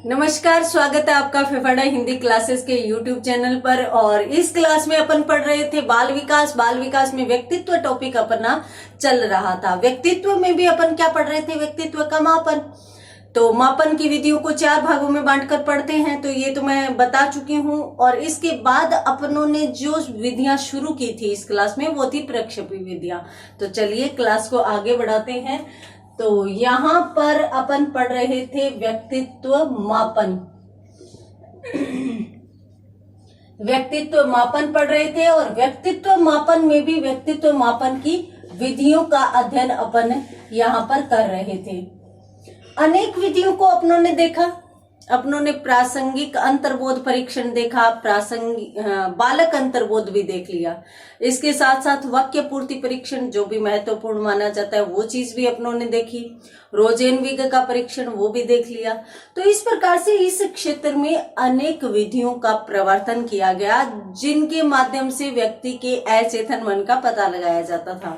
नमस्कार, स्वागत है आपका फेफाडा हिंदी क्लासेस के यूट्यूब चैनल पर। और इस क्लास में अपन पढ़ रहे थे बाल विकास में व्यक्तित्व टॉपिक अपना चल रहा था। व्यक्तित्व में भी अपन क्या पढ़ रहे थे? व्यक्तित्व का मापन। तो मापन की विधियों को 4 भागों में बांटकर पढ़ते हैं, तो ये तो मैं बता चुकी हूँ। और इसके बाद अपनों ने जो विधियां शुरू की थी इस क्लास में वो थी प्रक्षेपी विधियां। तो चलिए क्लास को आगे बढ़ाते हैं। तो यहाँ पर अपन पढ़ रहे थे व्यक्तित्व मापन। व्यक्तित्व मापन पढ़ रहे थे और व्यक्तित्व मापन में भी व्यक्तित्व मापन की विधियों का अध्ययन अपन यहाँ पर कर रहे थे। अनेक विधियों को अपनों ने देखा। अपनों ने प्रासंगिक अंतर्बोध परीक्षण देखा, प्रासंगिक बालक अंतर्बोध भी देख लिया। इसके साथ साथ वाक्य पूर्ति परीक्षण जो भी महत्वपूर्ण माना जाता है वो चीज भी अपनों ने देखी। रोजेनविग का परीक्षण वो भी देख लिया। तो इस प्रकार से इस क्षेत्र में अनेक विधियों का प्रवर्तन किया गया जिनके माध्यम से व्यक्ति के अचेतन मन का पता लगाया जाता था।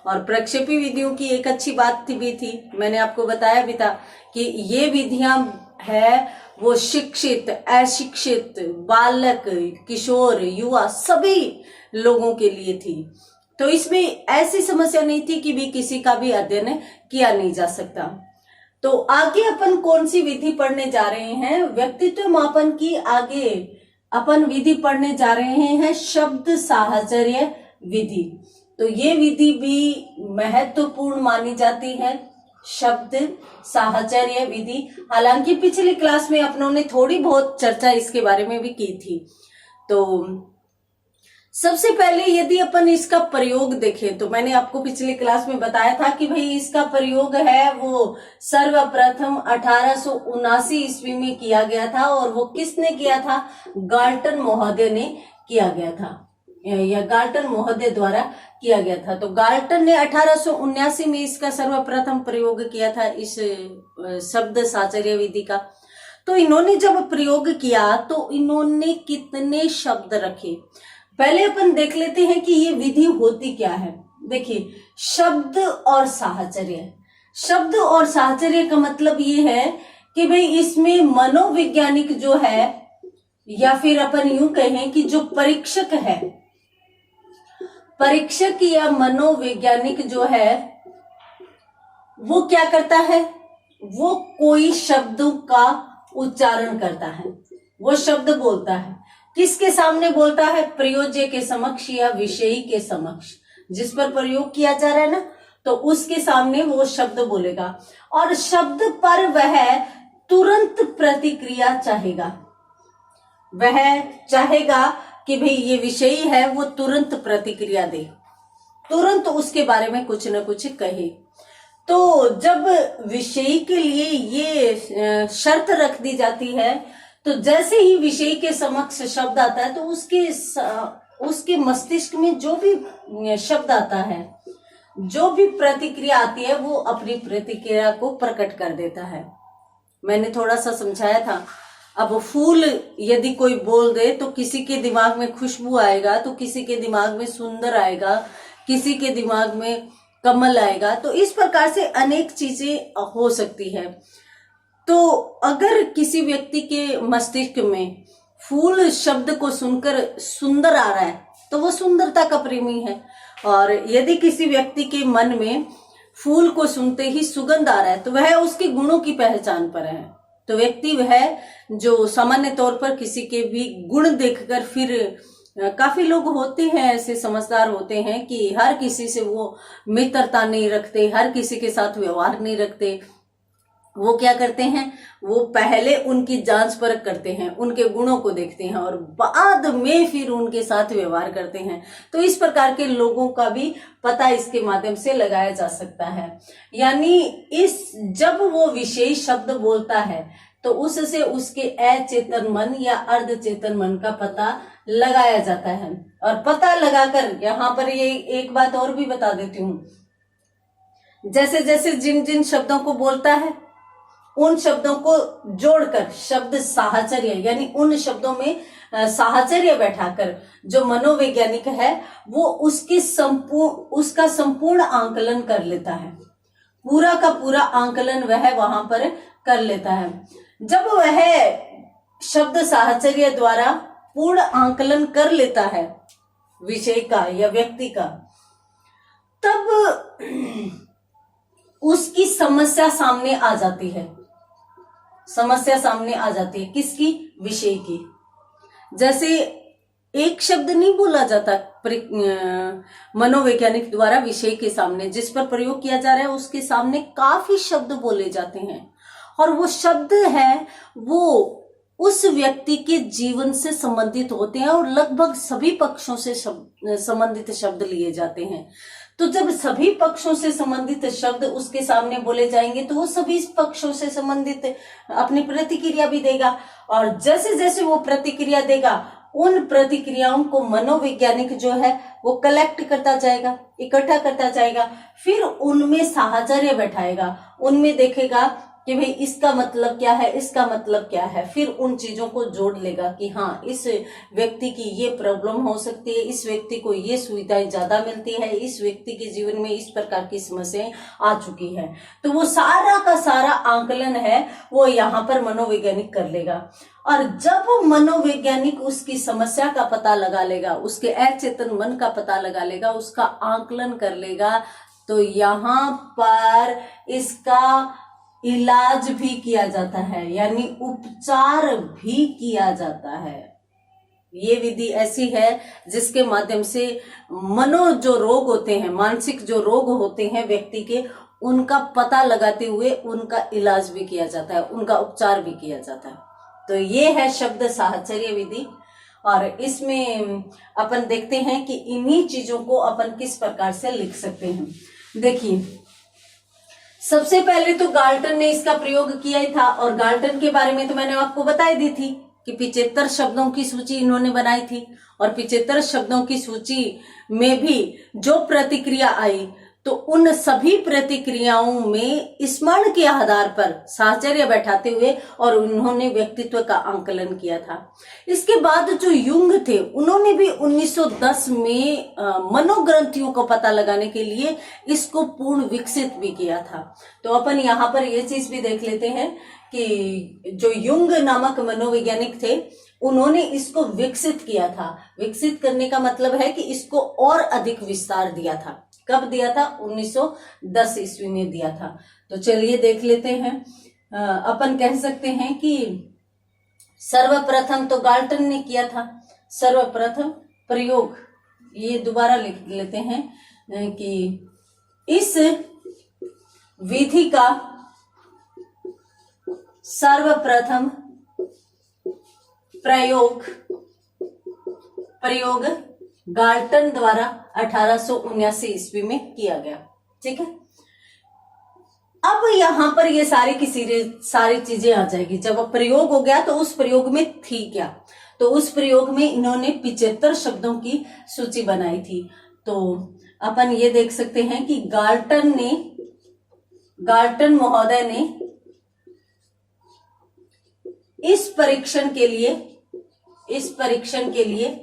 और प्रक्षेपी विधियों की एक अच्छी बात भी थी, मैंने आपको बताया भी था कि ये विधियां है वो शिक्षित, अशिक्षित, बालक, किशोर, युवा सभी लोगों के लिए थी। तो इसमें ऐसी समस्या नहीं थी कि भी किसी का भी अध्ययन किया नहीं जा सकता। तो आगे अपन कौन सी विधि पढ़ने जा रहे हैं? व्यक्तित्व मापन की आगे अपन विधि पढ़ने जा रहे हैं शब्द साहचर्य विधि। तो ये विधि भी महत्वपूर्ण मानी जाती है, शब्द साहचर्य विधि। हालांकि पिछली क्लास में अपनों ने थोड़ी बहुत चर्चा इसके बारे में भी की थी। तो सबसे पहले यदि अपन इसका प्रयोग देखें तो मैंने आपको पिछली क्लास में बताया था कि भाई इसका प्रयोग है वो सर्वप्रथम 1879 ईस्वी में किया गया था। और वो किसने किया था? गाल्टन महोदय ने किया गया था, या गाल्टन महोदय द्वारा किया गया था। तो गाल्टन ने 1879 में इसका सर्वप्रथम प्रयोग किया था इस शब्द साहचर्य विधि का। तो इन्होंने जब प्रयोग किया तो इन्होंने कितने शब्द रखे पहले अपन देख लेते हैं कि ये विधि होती क्या है। देखिए, शब्द और साहचर्य। शब्द और साहचर्य का मतलब ये है कि भाई इसमें मनोवैज्ञानिक जो है, या फिर अपन यूं कहें कि जो परीक्षक है, परीक्षक या मनोवैज्ञानिक जो है वो क्या करता है? वो कोई शब्दों का उच्चारण करता है, वो शब्द बोलता है। किसके सामने बोलता है? प्रयोज्य के समक्ष या विषयी के समक्ष, जिस पर प्रयोग किया जा रहा है ना, तो उसके सामने वो शब्द बोलेगा। और शब्द पर वह तुरंत प्रतिक्रिया चाहेगा। वह चाहेगा कि भाई ये विषयी है, वो तुरंत प्रतिक्रिया दे, तुरंत उसके बारे में कुछ न कुछ कहे। तो जब विषयी के लिए ये शर्त रख दी जाती है, तो जैसे ही विषयी के समक्ष शब्द आता है तो उसके मस्तिष्क में जो भी शब्द आता है, जो भी प्रतिक्रिया आती है, वो अपनी प्रतिक्रिया को प्रकट कर देता है। मैंने थोड़ा सा समझाया था। अब फूल यदि कोई बोल दे तो किसी के दिमाग में खुशबू आएगा, तो किसी के दिमाग में सुंदर आएगा, किसी के दिमाग में कमल आएगा। तो इस प्रकार से अनेक चीजें हो सकती है। तो अगर किसी व्यक्ति के मस्तिष्क में फूल शब्द को सुनकर सुंदर आ रहा है तो वो सुंदरता का प्रेमी है। और यदि किसी व्यक्ति के मन में फूल को सुनते ही सुगंध आ रहा है तो वह उसके गुणों की पहचान पर है। तो व्यक्ति वह जो सामान्य तौर पर किसी के भी गुण देखकर, फिर काफी लोग होते हैं ऐसे समझदार होते हैं कि हर किसी से वो मित्रता नहीं रखते, हर किसी के साथ व्यवहार नहीं रखते। वो क्या करते हैं? वो पहले उनकी जांच परख करते हैं, उनके गुणों को देखते हैं और बाद में फिर उनके साथ व्यवहार करते हैं। तो इस प्रकार के लोगों का भी पता इसके माध्यम से लगाया जा सकता है। यानी जब वो विशेष शब्द बोलता है तो उससे उसके अचेतन मन या अर्धचेतन मन का पता लगाया जाता है। और पता लगाकर यहाँ पर ये एक बात और भी बता देती हूँ, जैसे जैसे जिन जिन शब्दों को बोलता है उन शब्दों को जोड़कर शब्द साहचर्य, यानी उन शब्दों में साहचर्य बैठाकर जो मनोवैज्ञानिक है वो उसका संपूर्ण आंकलन कर लेता है। पूरा का पूरा आंकलन वह वहां पर कर लेता है। जब वह शब्द साहचर्य द्वारा पूर्ण आंकलन कर लेता है विषय का या व्यक्ति का, तब उसकी समस्या सामने आ जाती है। समस्या सामने आ जाती है किसकी? विषय की। जैसे एक शब्द नहीं बोला जाता मनोवैज्ञानिक द्वारा विषय के सामने, जिस पर प्रयोग किया जा रहा है उसके सामने काफी शब्द बोले जाते हैं, और वो शब्द है वो उस व्यक्ति के जीवन से संबंधित होते हैं, और लगभग सभी पक्षों से संबंधित शब्द लिए जाते हैं। तो जब सभी पक्षों से संबंधित शब्द उसके सामने बोले जाएंगे तो वो सभी पक्षों से संबंधित अपनी प्रतिक्रिया भी देगा, और जैसे जैसे वो प्रतिक्रिया देगा उन प्रतिक्रियाओं को मनोवैज्ञानिक जो है वो कलेक्ट करता जाएगा, इकट्ठा करता जाएगा, फिर उनमें साहचर्य बैठाएगा, उनमें देखेगा कि भाई इसका मतलब क्या है, इसका मतलब क्या है, फिर उन चीजों को जोड़ लेगा कि हाँ इस व्यक्ति की ये प्रॉब्लम हो सकती है, इस व्यक्ति को ये सुविधाएं ज्यादा मिलती है, इस व्यक्ति के जीवन में इस प्रकार की समस्याएं आ चुकी है। तो वो सारा का सारा आंकलन है वो यहाँ पर मनोवैज्ञानिक कर लेगा, और जब मनोवैज्ञानिक उसकी समस्या का पता लगा लेगा, उसके अचेतन मन का पता लगा लेगा, उसका आंकलन कर लेगा, तो यहाँ पर इसका इलाज भी किया जाता है, यानी उपचार भी किया जाता है। ये विधि ऐसी है जिसके माध्यम से मनो जो रोग होते हैं, मानसिक जो रोग होते हैं व्यक्ति के, उनका पता लगाते हुए उनका इलाज भी किया जाता है, उनका उपचार भी किया जाता है। तो ये है शब्द साहचर्य विधि, और इसमें अपन देखते हैं कि इन्हीं चीजों को अपन किस प्रकार से लिख सकते हैं। देखिए, सबसे पहले तो गाल्टन ने इसका प्रयोग किया ही था, और गाल्टन के बारे में तो मैंने आपको बता दी थी कि 75 शब्दों की सूची इन्होंने बनाई थी, और 75 शब्दों की सूची में भी जो प्रतिक्रिया आई तो उन सभी प्रतिक्रियाओं में स्मरण के आधार पर साहचर्य बैठाते हुए और उन्होंने व्यक्तित्व का आंकलन किया था। इसके बाद जो युंग थे उन्होंने भी 1910 में मनोग्रंथियों को पता लगाने के लिए इसको पूर्ण विकसित भी किया था। तो अपन यहाँ पर ये चीज भी देख लेते हैं कि जो युंग नामक मनोवैज्ञानिक थे उन्होंने इसको विकसित किया था। विकसित करने का मतलब है कि इसको और अधिक विस्तार दिया था। कब दिया था? 1910 ईस्वी में दिया था। तो चलिए देख लेते हैं। अपन कह सकते हैं कि सर्वप्रथम तो गाल्टन ने किया था। सर्वप्रथम प्रयोग, ये दोबारा लिख लेते हैं कि इस विधि का सर्वप्रथम प्रयोग गाल्टन द्वारा 1879 ईस्वी में किया गया। ठीक है, अब यहां पर ये सारी की सारी चीजें आ जाएगी। जब प्रयोग हो गया तो उस प्रयोग में थी क्या? तो उस प्रयोग में इन्होंने 75 शब्दों की सूची बनाई थी। तो अपन ये देख सकते हैं कि गाल्टन महोदय ने इस परीक्षण के लिए 75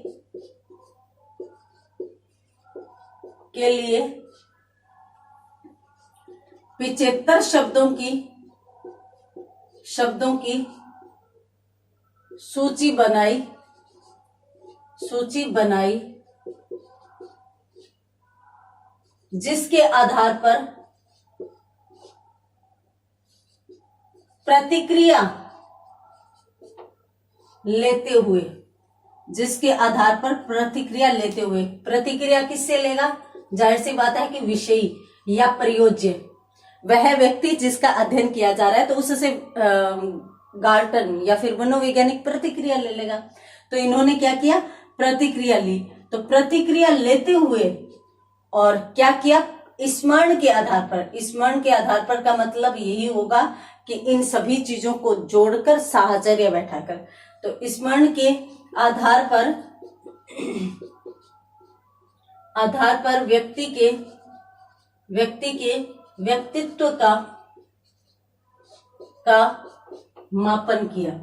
शब्दों की सूची बनाई जिसके आधार पर प्रतिक्रिया लेते हुए प्रतिक्रिया किससे लेगा? जाहिर सी बात है कि विषयी या प्रयोज्य, वह व्यक्ति जिसका अध्ययन किया जा रहा है, तो उससे गाल्टन या फिर मनोवैज्ञानिक प्रतिक्रिया ले लेगा। तो इन्होंने क्या किया? प्रतिक्रिया ली। तो प्रतिक्रिया लेते हुए और क्या किया? स्मरण के आधार पर का मतलब यही होगा कि इन सभी चीजों को जोड़कर साहचर्य बैठाकर, तो स्मरण के आधार पर व्यक्ति के व्यक्तित्व का मापन किया।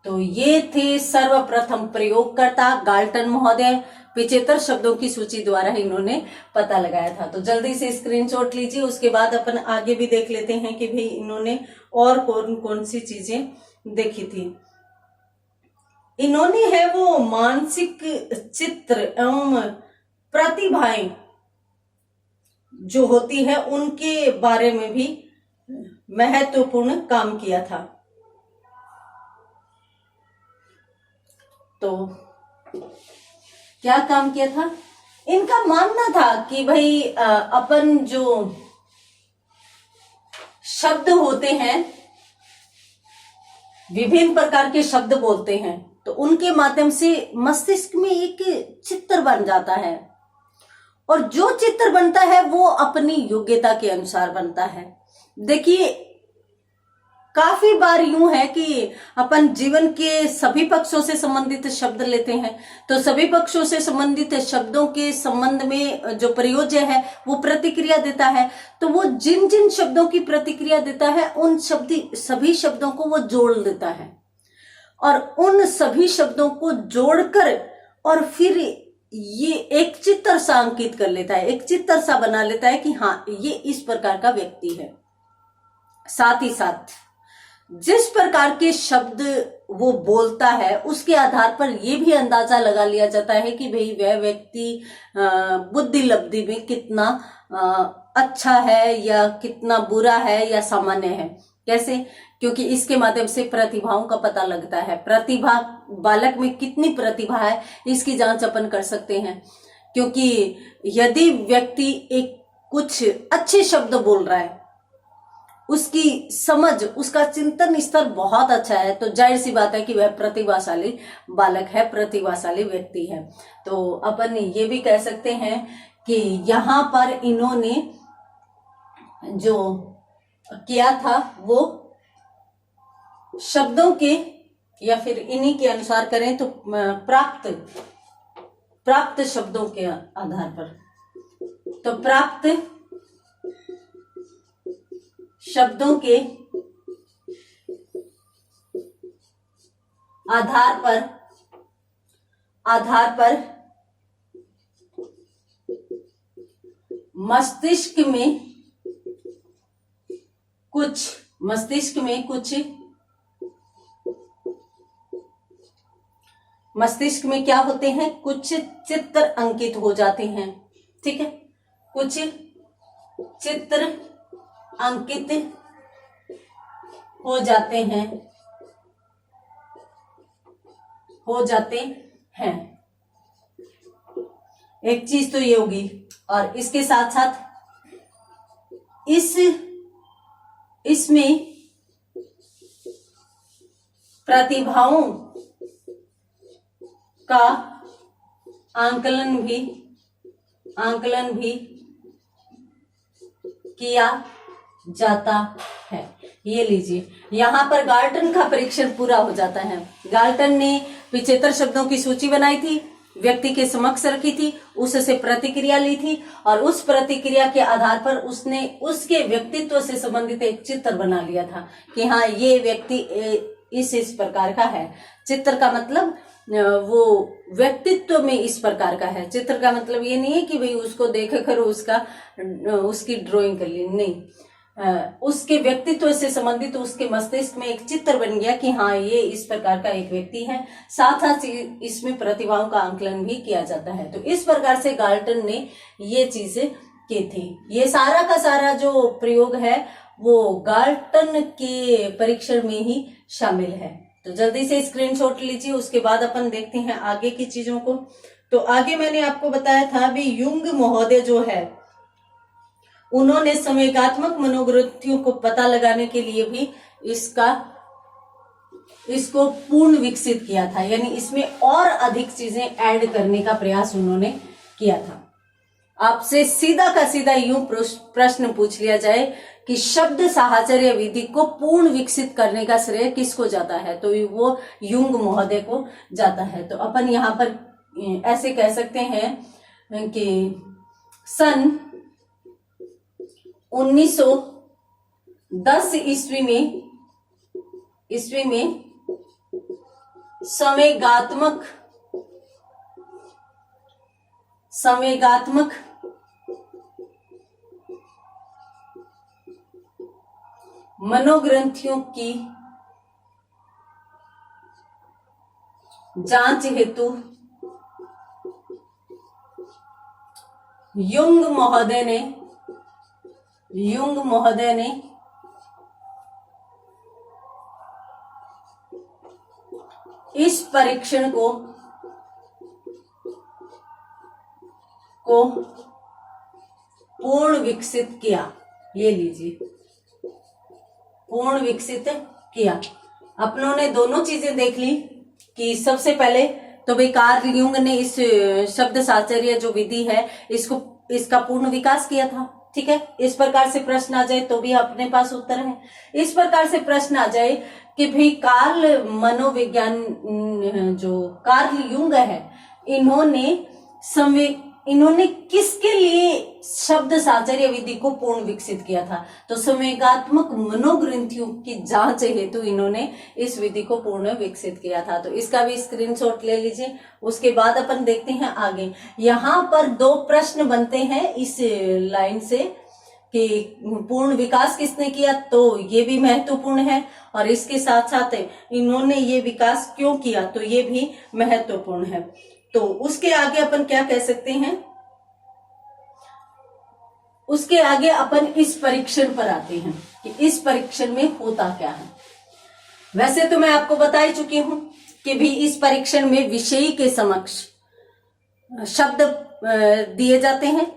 तो ये थे सर्वप्रथम प्रयोगकर्ता गाल्टन महोदय। 75 शब्दों की सूची द्वारा इन्होंने पता लगाया था। तो जल्दी से स्क्रीनशॉट लीजिए, उसके बाद अपन आगे भी देख लेते हैं कि भाई इन्होंने और कौन कौन सी चीजें देखी थी। इन्होंने है वो मानसिक चित्र एवं प्रतिभाएं जो होती है उनके बारे में भी महत्वपूर्ण काम किया था। तो क्या काम किया था? इनका मानना था कि भाई अपन जो शब्द होते हैं, विभिन्न प्रकार के शब्द बोलते हैं, तो उनके माध्यम से मस्तिष्क में एक चित्र बन जाता है, और जो चित्र बनता है वो अपनी योग्यता के अनुसार बनता है। देखिए, काफी बार यूं है कि अपन जीवन के सभी पक्षों से संबंधित शब्द लेते हैं, तो सभी पक्षों से संबंधित शब्दों के संबंध में जो प्रयोज्य है वो प्रतिक्रिया देता है। तो वो जिन जिन शब्दों की प्रतिक्रिया देता है उन सभी शब्दों को वो जोड़ देता है, और उन सभी शब्दों को जोड़कर और फिर ये एक चित्र सा अंकित कर लेता है, एक चित्र सा बना लेता है कि हाँ ये इस प्रकार का व्यक्ति है। साथ ही साथ जिस प्रकार के शब्द वो बोलता है उसके आधार पर यह भी अंदाजा लगा लिया जाता है कि भाई वह व्यक्ति बुद्धि लब्धि में कितना अच्छा है या कितना बुरा है या सामान्य है। कैसे? क्योंकि इसके माध्यम से प्रतिभाओं का पता लगता है। प्रतिभा, बालक में कितनी प्रतिभा है इसकी जांच अपन कर सकते हैं। क्योंकि यदि व्यक्ति एक कुछ अच्छे शब्द बोल रहा है, उसकी समझ, उसका चिंतन स्तर बहुत अच्छा है, तो जाहिर सी बात है कि वह प्रतिभाशाली बालक है, प्रतिभाशाली व्यक्ति है। तो अपन ये भी कह सकते हैं कि यहाँ पर इन्होंने जो किया था वो शब्दों के या फिर इन्हीं के अनुसार करें तो प्राप्त शब्दों के आधार पर, तो प्राप्त शब्दों के आधार पर मस्तिष्क में क्या होते हैं, कुछ चित्र अंकित हो जाते हैं। ठीक है, कुछ चित्र अंकित हो जाते हैं। एक चीज तो ये होगी, और इसके साथ साथ इसमें प्रतिभाओं का आंकलन भी किया जाता है। ये लीजिए, यहाँ पर गाल्टन का परीक्षण पूरा हो जाता है। गाल्टन ने 75 शब्दों की सूची बनाई थी, व्यक्ति के समक्ष रखी थी, उससे प्रतिक्रिया ली थी, और उस प्रतिक्रिया के आधार पर उसने उसके व्यक्तित्व से संबंधित एक चित्र बना लिया था कि हाँ ये व्यक्ति इस प्रकार का है। चित्र का मतलब वो व्यक्तित्व में इस प्रकार का है। चित्र का मतलब ये नहीं है कि भाई उसको देख कर उसकी ड्राइंग कर ली, नहीं, उसके व्यक्तित्व से संबंधित उसके मस्तिष्क में एक चित्र बन गया कि हाँ ये इस प्रकार का एक व्यक्ति है। साथ साथ इसमें प्रतिभाओं का आंकलन भी किया जाता है। तो इस प्रकार से गाल्टन ने ये चीजें की थी। ये सारा का सारा जो प्रयोग है वो गाल्टन के परीक्षण में ही शामिल है। तो जल्दी से स्क्रीनशॉट लीजिए, उसके बाद अपन देखते हैं आगे की चीजों को। तो आगे मैंने आपको बताया था भी युंग महोदय जो है उन्होंने संवेगात्मक मनोवृत्तियों को पता लगाने के लिए भी इसको पूर्ण विकसित किया था, यानी इसमें और अधिक चीजें ऐड करने का प्रयास उन्होंने किया था। आपसे सीधा का सीधा यूं प्रश्न पूछ लिया जाए कि शब्द साहचर्य विधि को पूर्ण विकसित करने का श्रेय किसको जाता है, तो वो युंग महोदय को जाता है। तो अपन यहाँ पर ऐसे कह सकते हैं कि सन 1910 ईस्वी में संवेगात्मक संवेगात्मक मनोग्रंथियों की जांच हेतु युंग महोदय ने इस परीक्षण को पूर्ण विकसित किया। ये लीजिए, पूर्ण विकसित किया। अपनों ने दोनों चीजें देख ली कि सबसे पहले तो भाई कार्ल युंग ने इस शब्द साहचर्य जो विधि है इसका पूर्ण विकास किया था। ठीक है, इस प्रकार से प्रश्न आ जाए तो भी अपने पास उत्तर है। इस प्रकार से प्रश्न आ जाए कि भाई कार्ल युंग है, इन्होंने किसके लिए शब्द साहचर्य विधि को पूर्ण विकसित किया था? तो संवेगात्मक मनोग्रंथियों की जांच हेतु इन्होंने इस विधि को पूर्ण विकसित किया था। तो इसका भी स्क्रीनशॉट ले लीजिए। उसके बाद अपन देखते हैं आगे। यहाँ पर 2 प्रश्न बनते हैं इस लाइन से कि पूर्ण विकास किसने किया, तो ये भी महत्वपूर्ण है, और इसके साथ साथ इन्होंने ये विकास क्यों किया, तो ये भी महत्वपूर्ण है। तो उसके आगे अपन क्या कह सकते हैं, उसके आगे अपन इस परीक्षण पर आते हैं कि इस परीक्षण में होता क्या है। वैसे तो मैं आपको बता ही चुकी हूं कि भी इस परीक्षण में विषयी के समक्ष शब्द दिए जाते हैं।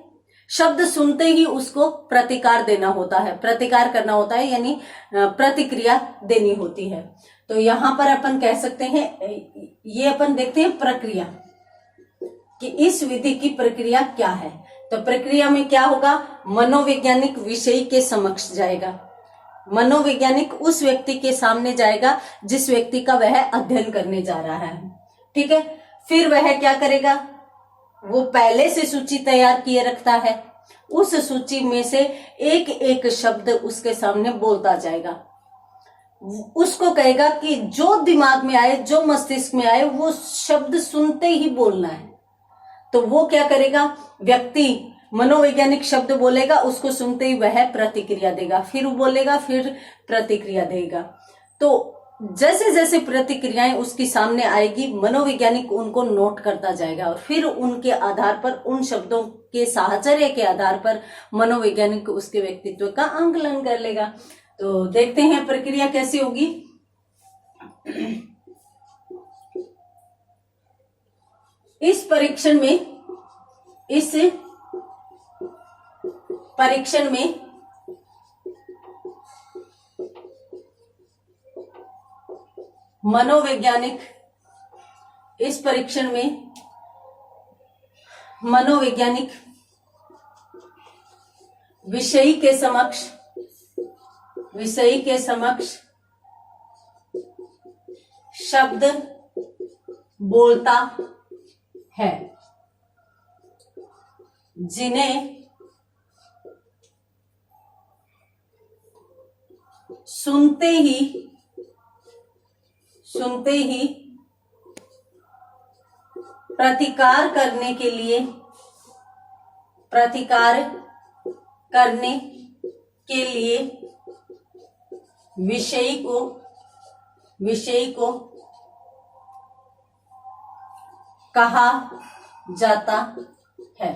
शब्द सुनते ही उसको प्रतिकार देना होता है, प्रतिकार करना होता है, यानी प्रतिक्रिया देनी होती है। तो यहां पर अपन कह सकते हैं, ये अपन देखते हैं प्रक्रिया कि इस विधि की प्रक्रिया क्या है। तो प्रक्रिया में क्या होगा, मनोवैज्ञानिक विषयी के समक्ष जाएगा। मनोवैज्ञानिक उस व्यक्ति के सामने जाएगा जिस व्यक्ति का वह अध्ययन करने जा रहा है। ठीक है, फिर वह क्या करेगा, वो पहले से सूची तैयार किए रखता है, उस सूची में से एक एक शब्द उसके सामने बोलता जाएगा। उसको कहेगा कि जो दिमाग में आए, जो मस्तिष्क में आए, वो शब्द सुनते ही बोलना है। तो वो क्या करेगा, व्यक्ति मनोवैज्ञानिक शब्द बोलेगा, उसको सुनते ही वह प्रतिक्रिया देगा, फिर वो बोलेगा, फिर प्रतिक्रिया देगा। तो जैसे जैसे प्रतिक्रियाएं उसके सामने आएगी, मनोवैज्ञानिक उनको नोट करता जाएगा, और फिर उनके आधार पर, उन शब्दों के साहचर्य के आधार पर मनोवैज्ञानिक उसके व्यक्तित्व का आंकलन कर लेगा। तो देखते हैं प्रक्रिया कैसी होगी। इस परीक्षण में मनोवैज्ञानिक विषयी के समक्ष शब्द बोलता है, जिन्हें सुनते ही प्रतिकार करने के लिए विषयी को कहा जाता है।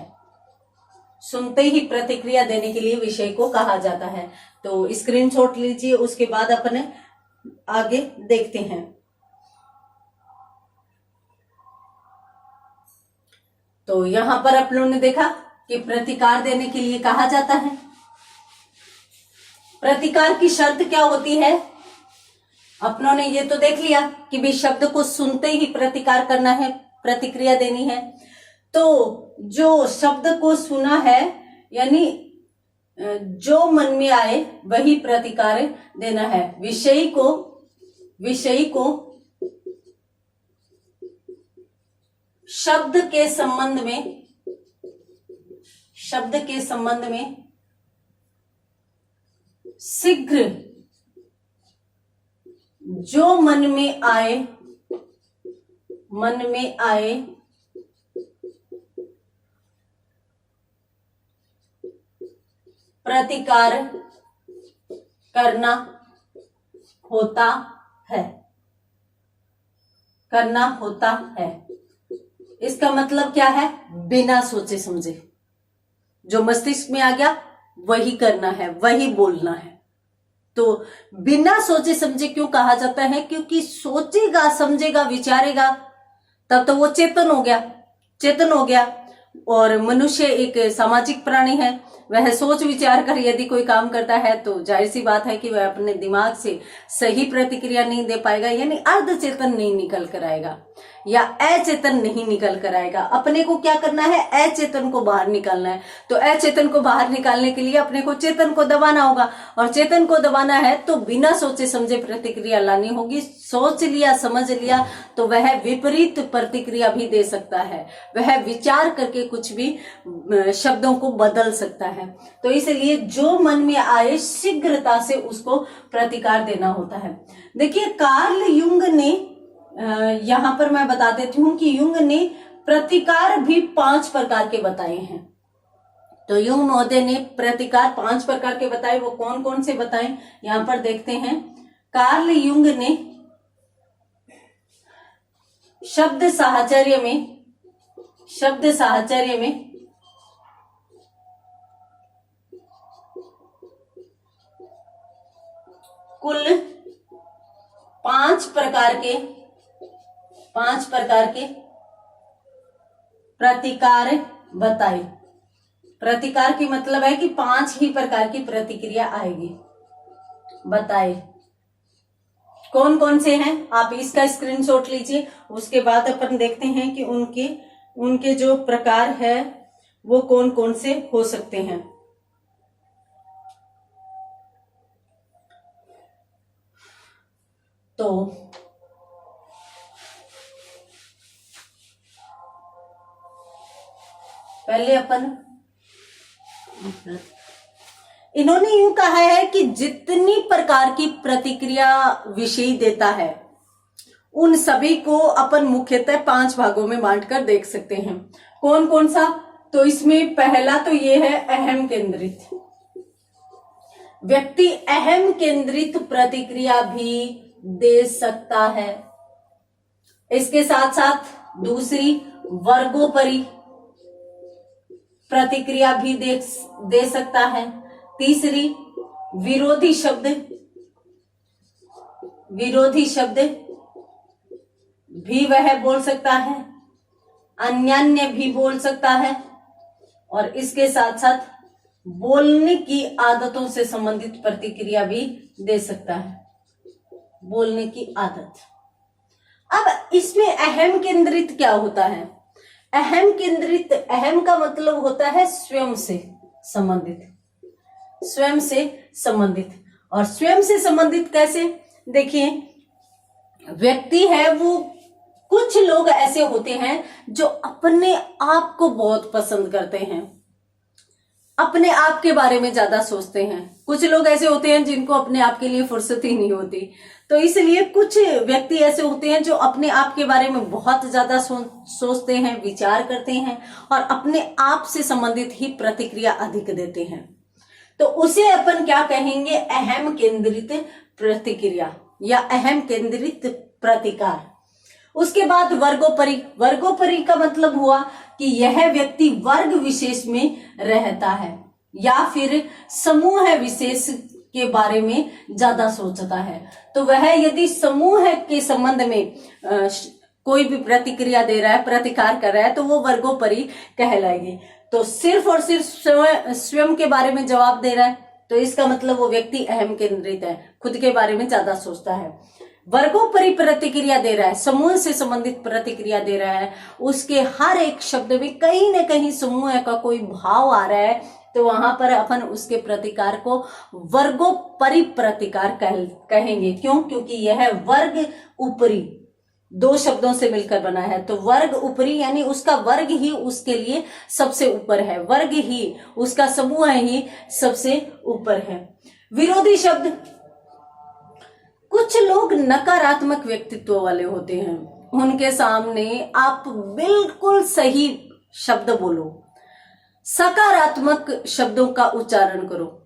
सुनते ही प्रतिक्रिया देने के लिए विषय को कहा जाता है। तो स्क्रीनशॉट लीजिए, उसके बाद अपन आगे देखते हैं। तो यहां पर आप लोगों ने देखा कि प्रतिकार देने के लिए कहा जाता है। प्रतिकार की शर्त क्या होती है, अपनों ने ये तो देख लिया कि भी शब्द को सुनते ही प्रतिकार करना है, प्रतिक्रिया देनी है। तो जो शब्द को सुना है, यानी जो मन में आए वही प्रतिकार देना है। विषयी को शब्द के संबंध में शीघ्र जो मन में आए मन में आए प्रतिकार करना होता है, करना होता है। इसका मतलब क्या है? बिना सोचे समझे जो मस्तिष्क में आ गया वही करना है, वही बोलना है। तो बिना सोचे समझे क्यों कहा जाता है? क्योंकि सोचेगा, समझेगा, विचारेगा तब तो वो चेतन हो गया, चेतन हो गया। और मनुष्य एक सामाजिक प्राणी है, वह सोच विचार कर यदि कोई काम करता है तो जाहिर सी बात है कि वह अपने दिमाग से सही प्रतिक्रिया नहीं दे पाएगा, यानी अर्धचेतन नहीं निकल कर आएगा या अचेतन नहीं निकल कर आएगा। अपने को क्या करना है? अचेतन को बाहर निकालना है। तो अचेतन को बाहर निकालने के लिए अपने को चेतन को दबाना होगा, और चेतन को दबाना है तो बिना सोचे समझे प्रतिक्रिया लानी होगी। सोच लिया, समझ लिया तो वह विपरीत प्रतिक्रिया भी दे सकता है, वह विचार करके कुछ भी शब्दों को बदल सकता है। तो इसलिए जो मन में आए शीघ्रता से उसको प्रतिकार देना होता है। देखिए कार्ल युंग ने, यहां पर मैं बता देती हूं कि युंग ने प्रतिकार भी 5 प्रकार के बताए हैं। तो युंग महोदय ने प्रतिकार 5 प्रकार के बताए, वो कौन कौन से बताए यहां पर देखते हैं। कार्ल युंग ने शब्द साहचर्य में कुल 5 प्रकार के प्रतिकार बताए। प्रतिकार की मतलब है कि 5 ही प्रकार की प्रतिक्रिया आएगी, बताए। कौन कौन से हैं आप इसका स्क्रीनशॉट लीजिए, उसके बाद अपन देखते हैं कि उनके जो प्रकार है वो कौन कौन से हो सकते हैं। तो पहले अपन, इन्होंने यूं कहा है कि जितनी प्रकार की प्रतिक्रिया विषय देता है उन सभी को अपन मुख्यतः 5 भागों में बांटकर देख सकते हैं। कौन कौन सा? तो इसमें पहला तो ये है अहम केंद्रित। व्यक्ति अहम केंद्रित प्रतिक्रिया भी दे सकता है। इसके साथ साथ दूसरी वर्गोपरि प्रतिक्रिया भी दे सकता है। तीसरी विरोधी शब्द भी वह बोल सकता है, अन्यान्य भी बोल सकता है, और इसके साथ साथ बोलने की आदतों से संबंधित प्रतिक्रिया भी दे सकता है, बोलने की आदत। अब इसमें अहम केंद्रित क्या होता है? अहम केंद्रित, अहम का मतलब होता है स्वयं से संबंधित, स्वयं से संबंधित। और स्वयं से संबंधित कैसे? देखिए व्यक्ति है वो, कुछ लोग ऐसे होते हैं जो अपने आप को बहुत पसंद करते हैं, अपने आप के बारे में ज्यादा सोचते हैं। कुछ लोग ऐसे होते हैं जिनको अपने आप के लिए फुर्सत ही नहीं होती। तो इसलिए कुछ व्यक्ति ऐसे होते हैं जो अपने आप के बारे में बहुत ज्यादा सोचते हैं, विचार करते हैं और अपने आप से संबंधित ही प्रतिक्रिया अधिक देते हैं। तो उसे अपन क्या कहेंगे? अहम केंद्रित प्रतिक्रिया या अहम केंद्रित प्रतिकार। उसके बाद वर्गोपरि। वर्गोपरि का मतलब हुआ कि यह व्यक्ति वर्ग विशेष में रहता है या फिर समूह विशेष के बारे में ज्यादा सोचता है। तो वह यदि समूह के संबंध में कोई भी प्रतिक्रिया दे रहा है, प्रतिकार कर रहा है, तो वो वर्गोपरि कहलाएगी। तो सिर्फ और सिर्फ स्वयं के बारे में जवाब दे रहा है तो इसका मतलब वो व्यक्ति अहम केंद्रित है, खुद के बारे में ज्यादा सोचता है। वर्गोपरि प्रतिक्रिया दे रहा है, समूह से संबंधित प्रतिक्रिया दे रहा है, उसके हर एक शब्द में कहीं न कहीं समूह का कोई भाव आ रहा है, तो वहां पर अपन उसके प्रतिकार को वर्गोपरि प्रतिकार कहेंगे। क्यों? क्योंकि यह वर्ग उपरि 2 शब्दों से मिलकर बना है। तो वर्ग उपरि यानी उसका वर्ग ही उसके लिए सबसे ऊपर है, वर्ग ही उसका समूह ही सबसे ऊपर है। विरोधी शब्द, कुछ लोग नकारात्मक व्यक्तित्व वाले होते हैं, उनके सामने आप बिल्कुल सही शब्द बोलो, सकारात्मक शब्दों का उच्चारण करो।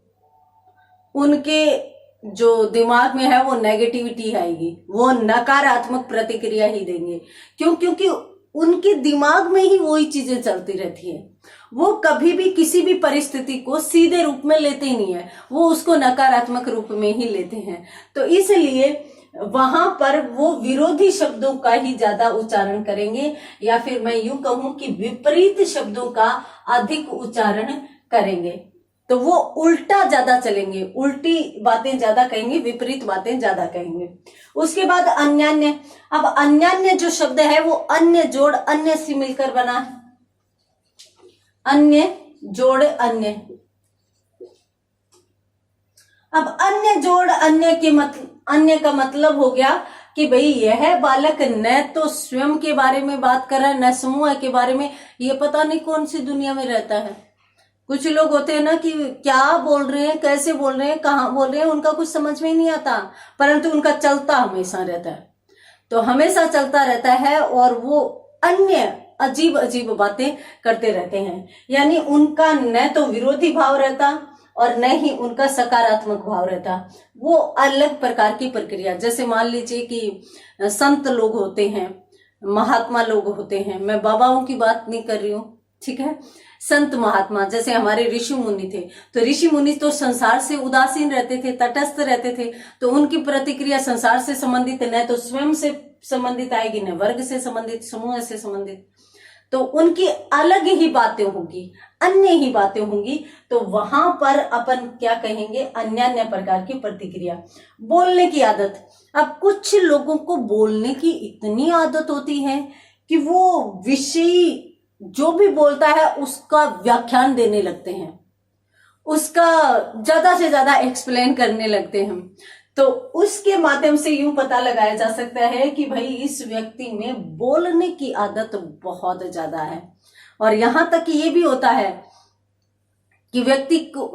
उनके जो दिमाग में है वो नेगेटिविटी आएगी, वो नकारात्मक प्रतिक्रिया ही देंगे। क्यों? क्योंकि उनके दिमाग में ही वही चीजें चलती रहती है। वो कभी भी किसी भी परिस्थिति को सीधे रूप में लेते ही नहीं है, वो उसको नकारात्मक रूप में ही लेते हैं। तो इसलिए वहां पर वो विरोधी शब्दों का ही ज्यादा उच्चारण करेंगे, या फिर मैं यूं कहूं कि विपरीत शब्दों का अधिक उच्चारण करेंगे। तो वो उल्टा ज्यादा चलेंगे, उल्टी बातें ज्यादा कहेंगे, विपरीत बातें ज्यादा कहेंगे। उसके बाद अन्यान्य। अब अन्यान्य जो शब्द है वो अन्य जोड़ अन्य से मिलकर बना है। अन्य जोड़ अन्य। अब अन्य जोड़ अन्य का मतलब हो गया कि भाई यह बालक न तो स्वयं के बारे में बात कर रहा है, न समूह के बारे में। ये पता नहीं कौन सी दुनिया में रहता है। कुछ लोग होते हैं ना कि क्या बोल रहे हैं, कैसे बोल रहे हैं, कहाँ बोल रहे हैं, उनका कुछ समझ में ही नहीं आता, परंतु उनका चलता हमेशा रहता है। तो हमेशा चलता रहता है और वो अन्य अजीब अजीब बातें करते रहते हैं। यानी उनका न तो विरोधी भाव रहता और न ही उनका सकारात्मक भाव रहता। वो अलग प्रकार की प्रक्रिया, जैसे मान लीजिए कि संत लोग होते हैं, महात्मा लोग होते हैं, मैं बाबाओं की बात नहीं कर रही हूँ, ठीक है। संत महात्मा जैसे हमारे ऋषि मुनि थे, तो ऋषि मुनि तो संसार से उदासीन रहते थे, तटस्थ रहते थे। तो उनकी प्रतिक्रिया संसार से संबंधित न तो स्वयं से संबंधित आएगी, न वर्ग से संबंधित, समूह से संबंधित। तो उनकी अलग ही बातें होंगी, अन्य ही बातें होंगी। तो वहां पर अपन क्या कहेंगे, अन्य प्रकार की प्रतिक्रिया। बोलने की आदत। अब कुछ लोगों को बोलने की इतनी आदत होती है कि वो विषय जो भी बोलता है उसका व्याख्यान देने लगते हैं, उसका ज्यादा से ज्यादा एक्सप्लेन करने लगते हैं। तो उसके माध्यम से यूं पता लगाया जा सकता है कि भाई इस व्यक्ति में बोलने की आदत बहुत ज्यादा है। और यहां तक कि ये भी होता है कि व्यक्ति को,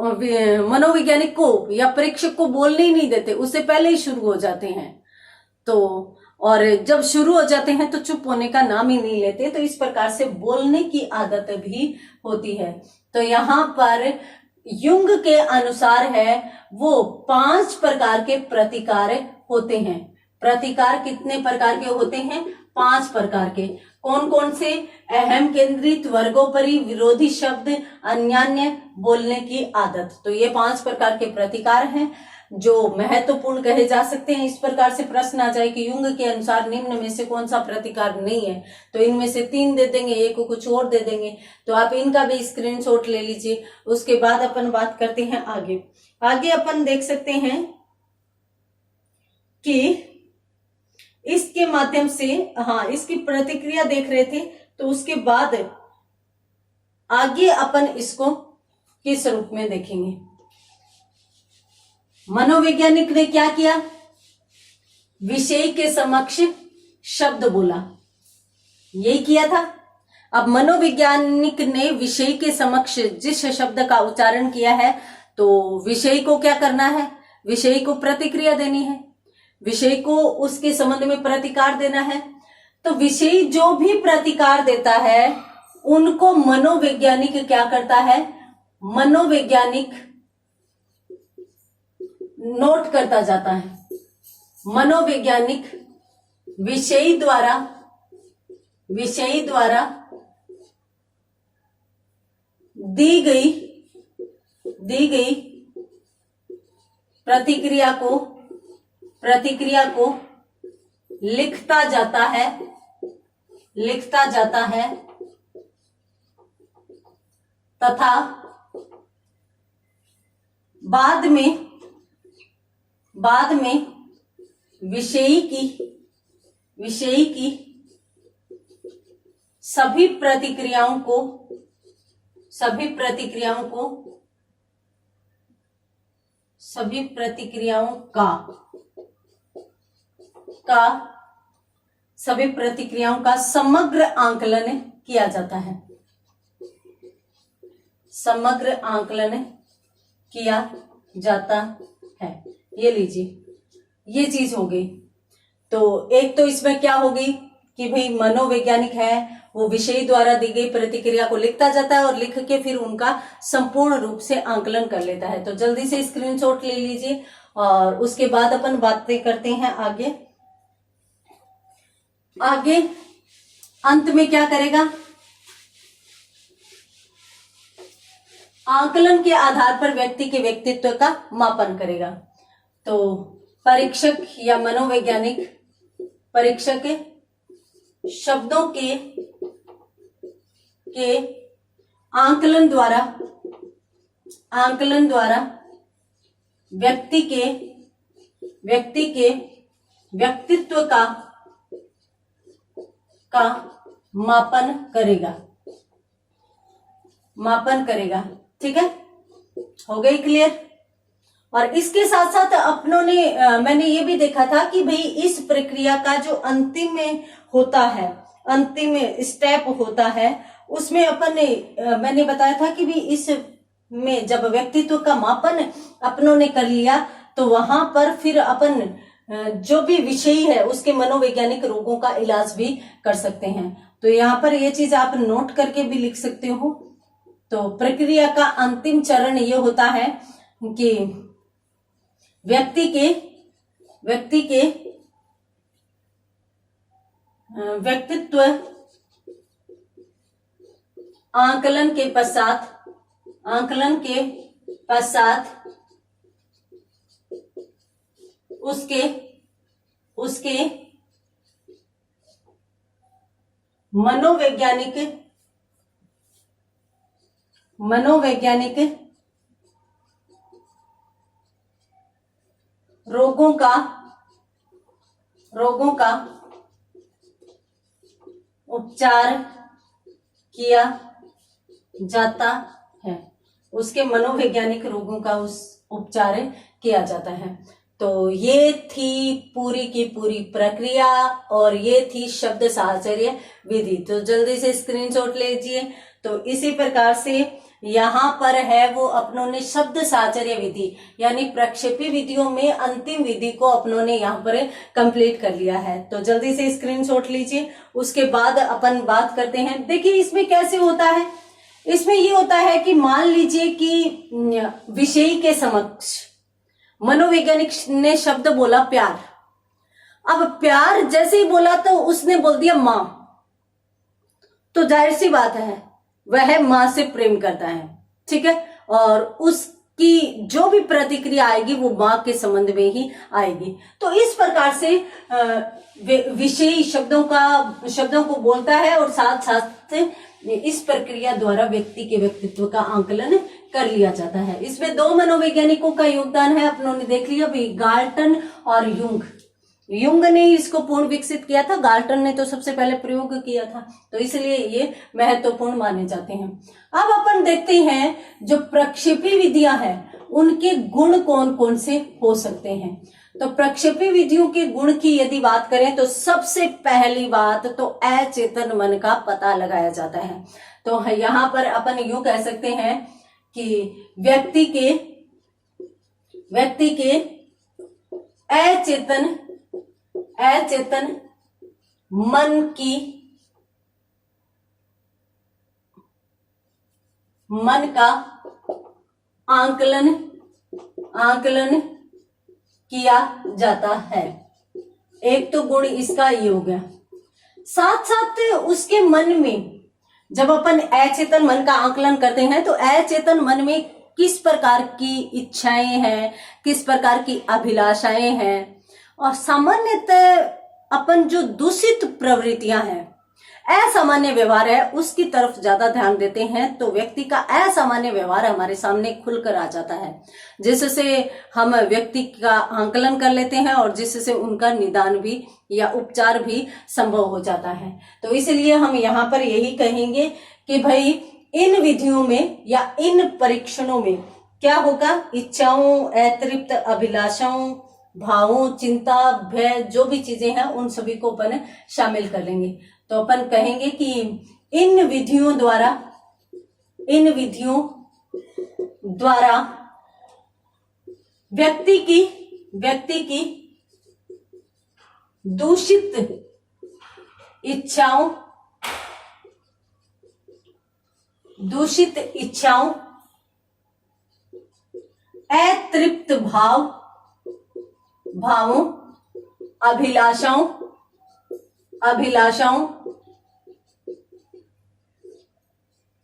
मनोवैज्ञानिक को या परीक्षक को बोलने ही नहीं देते, उससे पहले ही शुरू हो जाते हैं। तो और जब शुरू हो जाते हैं तो चुप होने का नाम ही नहीं लेते। तो इस प्रकार से बोलने की आदत भी होती है। तो यहाँ पर युंग के अनुसार है वो 5 प्रकार के प्रतिकार होते हैं। प्रतिकार कितने प्रकार के होते हैं? 5 प्रकार के। कौन कौन से? अहम केंद्रित, वर्गोपरि, विरोधी शब्द, अन्यान्य, बोलने की आदत। तो ये 5 प्रकार के प्रतिकार हैं जो महत्वपूर्ण कहे जा सकते हैं। इस प्रकार से प्रश्न आ जाए कि युंग के अनुसार निम्न में से कौन सा प्रतिकार नहीं है, तो इनमें से 3 दे देंगे, एक को कुछ और दे देंगे। तो आप इनका भी स्क्रीनशॉट ले लीजिए। उसके बाद अपन बात करते हैं आगे। आगे अपन देख सकते हैं कि इसके माध्यम से, हाँ, इसकी प्रतिक्रिया देख रहे थे। तो उसके बाद आगे अपन इसको किस रूप में देखेंगे। मनोवैज्ञानिक ने क्या किया? विषय के समक्ष शब्द बोला, यही किया था। अब मनोवैज्ञानिक ने विषय के समक्ष जिस शब्द का उच्चारण किया है, तो विषय को क्या करना है? विषय को प्रतिक्रिया देनी है, विषय को उसके संबंध में प्रतिकार देना है। तो विषय जो भी प्रतिकार देता है उनको मनोवैज्ञानिक क्या करता है? मनोवैज्ञानिक नोट करता जाता है। मनोवैज्ञानिक विषय द्वारा दी गई प्रतिक्रिया को लिखता जाता है तथा बाद में विषय की सभी प्रतिक्रियाओं का समग्र आंकलन किया जाता है। समग्र आंकलन किया जाता है। ये लीजिए, ये चीज हो गई। तो एक तो इसमें क्या होगी? कि भाई मनोवैज्ञानिक है वो विषय द्वारा दी गई प्रतिक्रिया को लिखता जाता है और लिख के फिर उनका संपूर्ण रूप से आंकलन कर लेता है। तो जल्दी से स्क्रीनशॉट ले लीजिए और उसके बाद अपन बातें करते हैं आगे। आगे अंत में क्या करेगा, आंकलन के आधार पर व्यक्ति के व्यक्तित्व का मापन करेगा। तो परीक्षक या मनोवैज्ञानिक परीक्षक शब्दों के आंकलन द्वारा व्यक्ति के व्यक्तित्व का मापन करेगा। ठीक है, हो गई क्लियर। और इसके साथ साथ अपनों ने मैंने ये भी देखा था कि भाई इस प्रक्रिया का जो अंतिम स्टेप होता है उसमें मैंने बताया था कि भी इसमें जब व्यक्तित्व का मापन अपनों ने कर लिया तो वहां पर फिर अपन जो भी विषय है उसके मनोवैज्ञानिक रोगों का इलाज भी कर सकते हैं। तो यहाँ पर ये चीज आप नोट करके भी लिख सकते हो। तो प्रक्रिया का अंतिम चरण ये होता है कि व्यक्ति के व्यक्तित्व आंकलन के पश्चात उसके मनोवैज्ञानिक रोगों का उपचार किया जाता है। उसके मनोवैज्ञानिक रोगों का उपचार किया जाता है। तो ये थी पूरी की पूरी प्रक्रिया और ये थी शब्द साहचर्य विधि। तो जल्दी से स्क्रीनशॉट लीजिए। तो इसी प्रकार से यहाँ पर है वो अपनों ने शब्द साहचर्य विधि यानी प्रक्षेपी विधियों में अंतिम विधि को अपनों ने यहाँ पर कंप्लीट कर लिया है। तो जल्दी से स्क्रीनशॉट लीजिए। उसके बाद अपन बात करते हैं। देखिए इसमें कैसे होता है, इसमें ये होता है कि मान लीजिए कि विषय के समक्ष मनोवैज्ञानिक ने शब्द बोला प्यार। अब प्यार जैसे ही बोला तो उसने बोल दिया मां, तो जाहिर सी बात है वह मां से प्रेम करता है। ठीक है, और उसकी जो भी प्रतिक्रिया आएगी वो मां के संबंध में ही आएगी। तो इस प्रकार से विषय शब्दों को बोलता है और साथ साथ इस प्रक्रिया द्वारा व्यक्ति के व्यक्तित्व का आंकलन कर लिया जाता है। इसमें दो मनोवैज्ञानिकों का योगदान है, अपनों ने देख लिया भी, गाल्टन और युंग ने इसको पूर्ण विकसित किया था। गाल्टन ने तो सबसे पहले प्रयोग किया था, तो इसलिए ये महत्वपूर्ण माने जाते हैं। अब अपन देखते हैं जो प्रक्षेपी विधियां हैं उनके गुण कौन कौन से हो सकते हैं। तो प्रक्षेपी विधियों के गुण की यदि बात करें तो सबसे पहली बात तो अचेतन मन का पता लगाया जाता है। तो यहाँ पर अपन यूं कह सकते हैं कि व्यक्ति के अचेतन मन का आंकलन किया जाता है। एक तो गुण इसका ये हो गया। साथ साथ उसके मन में जब अपन अचेतन मन का आंकलन करते हैं तो अचेतन मन में किस प्रकार की इच्छाएं हैं, किस प्रकार की अभिलाषाएं हैं, और सामान्यतः अपन जो दूषित प्रवृत्तियां हैं, असामान्य व्यवहार है, उसकी तरफ ज्यादा ध्यान देते हैं। तो व्यक्ति का असामान्य व्यवहार हमारे सामने खुलकर आ जाता है, जिससे हम व्यक्ति का आंकलन कर लेते हैं और जिससे उनका निदान भी या उपचार भी संभव हो जाता है। तो इसलिए हम यहाँ पर यही कहेंगे कि भाई इन विधियों में या इन परीक्षणों में क्या होगा, इच्छाओं, अतृप्त अभिलाषाओं, भावों, चिंता, भय, जो भी चीजें हैं उन सभी को अपन शामिल कर लेंगे। तो अपन कहेंगे कि इन विधियों द्वारा व्यक्ति की दूषित इच्छाओं, दूषित इच्छाओं, अतृप्त भावों, अभिलाषाओं,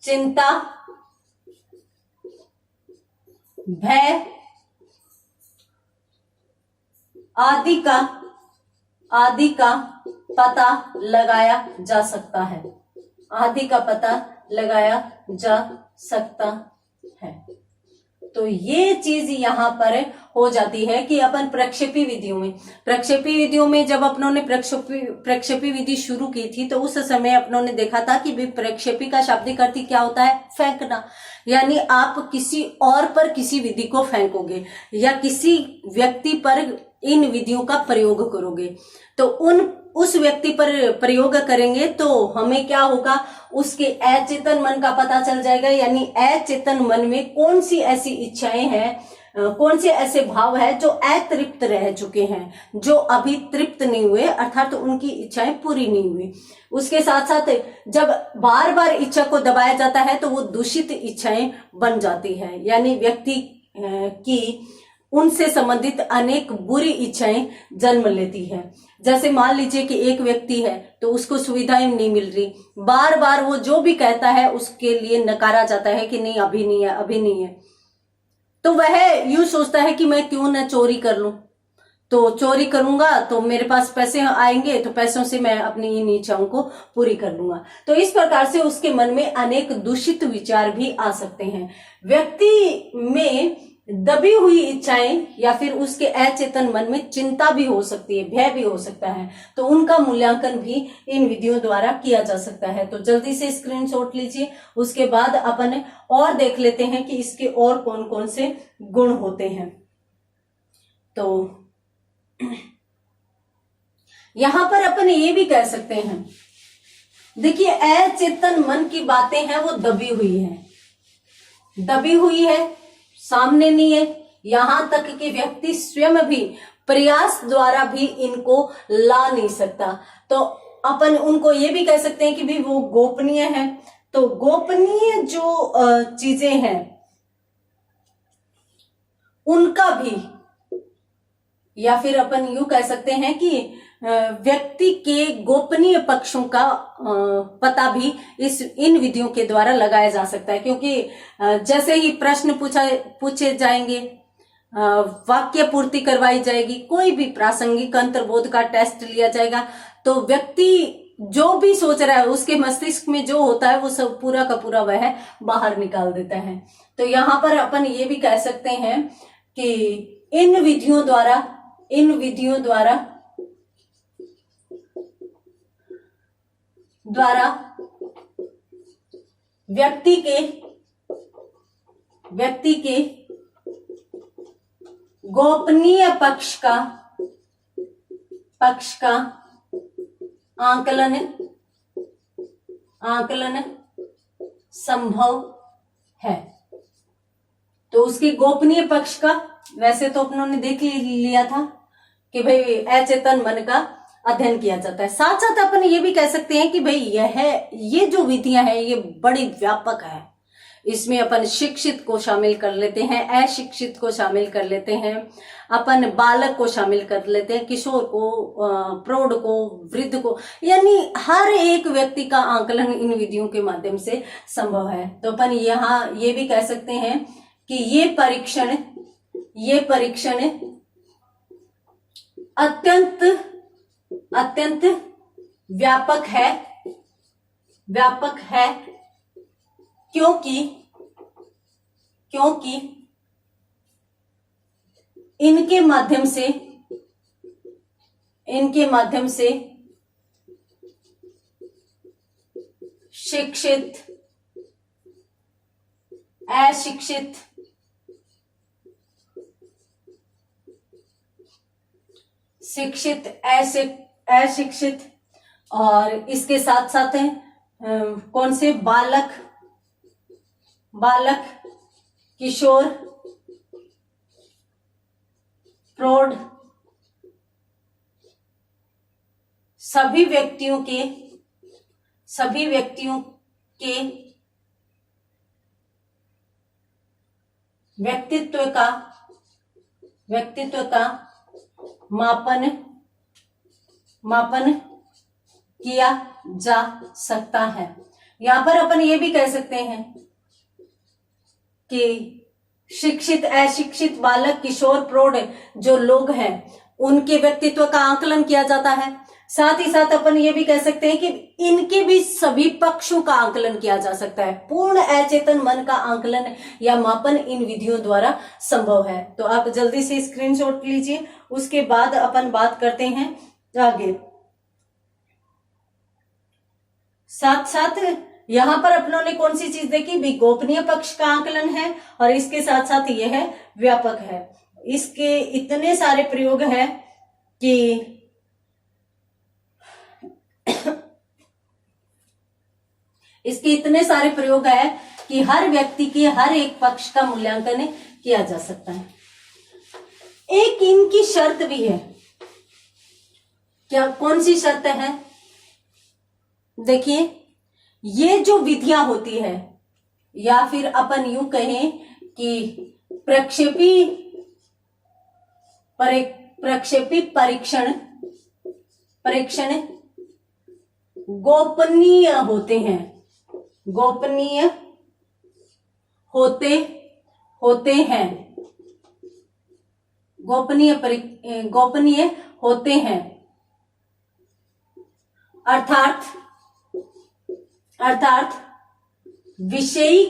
चिंता, भय आदि का पता लगाया जा सकता है, आदि का पता लगाया जा सकता है। तो ये चीज यहां पर हो जाती है कि अपन प्रक्षेपी विधियों में जब अपनों ने प्रक्षेपी विधि शुरू की थी तो उस समय अपनों ने देखा था कि भी प्रक्षेपी का शाब्दिक अर्थ क्या होता है, फेंकना। यानी आप किसी और पर किसी विधि को फेंकोगे या किसी व्यक्ति पर इन विधियों का प्रयोग करोगे, तो उस व्यक्ति पर प्रयोग करेंगे तो हमें क्या होगा, उसके अचेतन मन का पता चल जाएगा। यानी अचेतन मन में कौन सी ऐसी इच्छाएं हैं, कौन से ऐसे भाव है जो अतृप्त रह चुके हैं, जो अभी तृप्त नहीं हुए, अर्थात उनकी इच्छाएं पूरी नहीं हुई। उसके साथ साथ जब बार बार इच्छा को दबाया जाता है तो वो दूषित इच्छाएं बन जाती है। यानी व्यक्ति की उनसे संबंधित अनेक बुरी इच्छाएं जन्म लेती है। जैसे मान लीजिए कि एक व्यक्ति है तो उसको सुविधाएं नहीं मिल रही, बार बार वो जो भी कहता है उसके लिए नकारा जाता है कि नहीं अभी नहीं है, अभी नहीं है। तो वह यूं सोचता है कि मैं क्यों न चोरी कर लूं, तो चोरी करूंगा तो मेरे पास पैसे आएंगे, तो पैसों से मैं अपनी इन इच्छाओं को पूरी कर लूंगा। तो इस प्रकार से उसके मन में अनेक दूषित विचार भी आ सकते हैं। व्यक्ति में दबी हुई इच्छाएं या फिर उसके अचेतन मन में चिंता भी हो सकती है, भय भी हो सकता है, तो उनका मूल्यांकन भी इन विधियों द्वारा किया जा सकता है। तो जल्दी से स्क्रीनशॉट लीजिए, उसके बाद अपन और देख लेते हैं कि इसके और कौन कौन से गुण होते हैं। तो यहां पर अपन ये भी कह सकते हैं, देखिए अचेतन मन की बातें हैं वो दबी हुई है, सामने नहीं है। यहां तक कि व्यक्ति स्वयं भी प्रयास द्वारा भी इनको ला नहीं सकता। तो अपन उनको ये भी कह सकते हैं कि भी वो गोपनीय है। तो गोपनीय जो चीजें हैं उनका भी, या फिर अपन यूं कह सकते हैं कि व्यक्ति के गोपनीय पक्षों का पता भी इन विधियों के द्वारा लगाया जा सकता है। क्योंकि जैसे ही प्रश्न पूछे जाएंगे, वाक्य पूर्ति करवाई जाएगी, कोई भी प्रासंगिक अंतर्बोध का टेस्ट लिया जाएगा, तो व्यक्ति जो भी सोच रहा है उसके मस्तिष्क में जो होता है वो सब पूरा का पूरा वह बाहर निकाल देता है। तो यहाँ पर अपन ये भी कह सकते हैं कि इन विधियों द्वारा व्यक्ति के गोपनीय पक्ष का आकलन संभव है। तो उसकी गोपनीय पक्ष का, वैसे तो अपनों ने देख लिया था कि भाई अचेतन मन का अध्ययन किया जाता है। साथ साथ अपन ये भी कह सकते हैं कि भाई ये जो विधियां हैं ये बड़ी व्यापक है। इसमें अपन शिक्षित को शामिल कर लेते हैं, अशिक्षित को शामिल कर लेते हैं, अपन बालक को शामिल कर लेते हैं, किशोर को, प्रौढ़ को, वृद्ध को, यानी हर एक व्यक्ति का आकलन इन विधियों के माध्यम से संभव है। तो अपन यहाँ ये भी कह सकते हैं कि ये परीक्षण अत्यंत व्यापक है क्योंकि इनके माध्यम से शिक्षित, अशिक्षित और इसके साथ साथ कौन से बालक, किशोर, प्रौढ़, सभी व्यक्तियों के सभी व्यक्तियों के व्यक्तित्व का मापन किया जा सकता है। यहां पर अपन ये भी कह सकते हैं कि शिक्षित, अशिक्षित, बालक, किशोर, प्रौढ़ जो लोग हैं उनके व्यक्तित्व का आकलन किया जाता है। साथ ही साथ अपन ये भी कह सकते हैं कि इनके भी सभी पक्षों का आकलन किया जा सकता है। पूर्ण अचेतन मन का आकलन या मापन इन विधियों द्वारा संभव है। तो आप जल्दी से स्क्रीनशॉट लीजिए, उसके बाद अपन बात करते हैं आगे। साथ साथ यहां पर अपनों ने कौन सी चीज देखी भी, गोपनीय पक्ष का आकलन है, और इसके साथ साथ यह व्यापक है। इसके इतने सारे प्रयोग है कि इसके इतने सारे प्रयोग है कि हर व्यक्ति के हर एक पक्ष का मूल्यांकन किया जा सकता है। एक इनकी शर्त भी है। क्या, कौन सी शर्त है? देखिए, ये जो विधियां होती है, या फिर अपन यूं कहें कि प्रक्षेपी परीक्षण गोपनीय होते हैं, गोपनीय होते हैं, गोपनीय होते हैं। अर्थात विषयी